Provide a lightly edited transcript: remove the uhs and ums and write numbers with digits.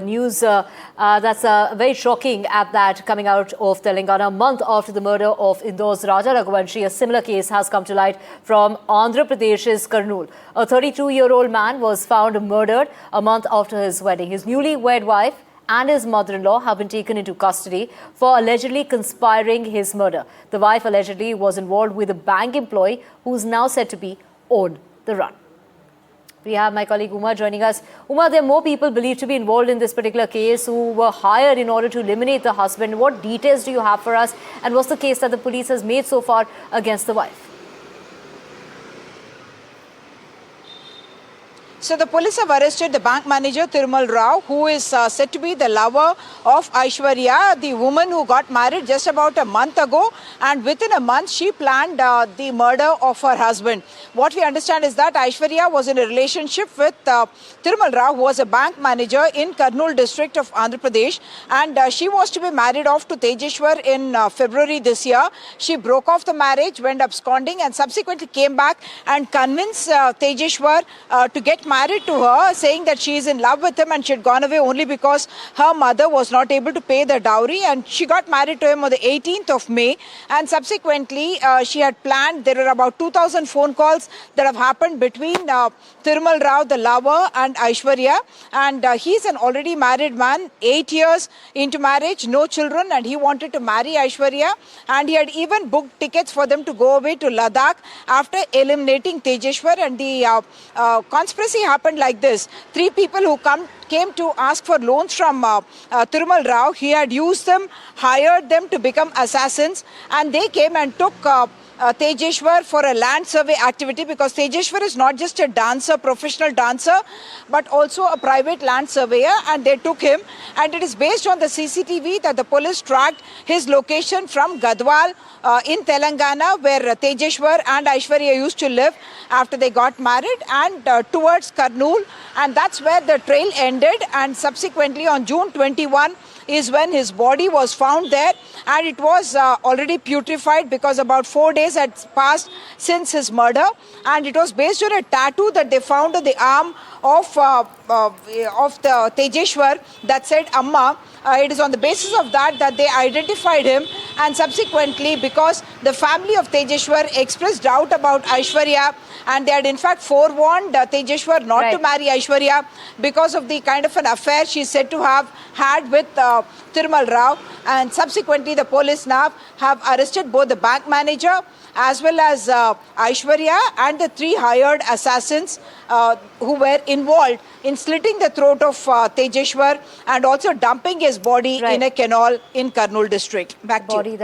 News that's very shocking at that coming out of Telangana a month after the murder of Indore's Raja Raghuvanshi. A similar case has come to light from Andhra Pradesh's Kurnool. A 32-year-old man was found murdered a month after his wedding. His newly-wed wife and his mother-in-law have been taken into custody for allegedly conspiring his murder. The wife allegedly was involved with a bank employee who is now said to be on the run. We have my colleague Uma joining us. Uma, there are more people believed to be involved in this particular case who were hired in order to eliminate the husband. What details do you have for us? And what's the case that the police has made so far against the wife? So the police have arrested the bank manager Thirumal Rao, who is said to be the lover of Aishwarya, the woman who got married just about a month ago, and within a month she planned the murder of her husband. What we understand is that Aishwarya was in a relationship with Thirumal Rao, who was a bank manager in Kurnool district of Andhra Pradesh, and she was to be married off to Tejeshwar in February this year. She broke off the marriage, went absconding, and subsequently came back and convinced Tejeshwar to get married to her, saying that she is in love with him and she had gone away only because her mother was not able to pay the dowry, and she got married to him on the 18th of May, and subsequently she had planned. There are about 2,000 phone calls that have happened between Thirumal Rao, the lover, and Aishwarya, and he's an already married man, 8 years into marriage, no children, and he wanted to marry Aishwarya, and he had even booked tickets for them to go away to Ladakh after eliminating Tejeshwar. And the conspiracy happened like this. 3 people who came to ask for loans from Thirumal Rao. He had used them, hired them to become assassins, and they came and took Tejeshwar for a land survey activity, because Tejeshwar is not just a dancer, professional dancer, but also a private land surveyor, and they took him. And it is based on the CCTV that the police tracked his location from Gadwal in Telangana, where Tejeshwar and Aishwarya used to live after they got married, and towards Kurnool, and that's where the trail ended. And subsequently on June 21 is when his body was found there, and it was already putrefied because about 4 days had passed since his murder, and it was based on a tattoo that they found on the arm of the Tejeshwar that said Amma. It is on the basis of that they identified him, and subsequently, because the family of Tejeshwar expressed doubt about Aishwarya, and they had in fact forewarned Tejeshwar not to marry Aishwarya because of the kind of an affair she is said to have had with Thirumal Rao, and subsequently the police now have arrested both the bank manager as well as Aishwarya and the 3 hired assassins who were involved in slitting the throat of Tejeshwar and also dumping his body in a canal in Kurnool district. Back to you.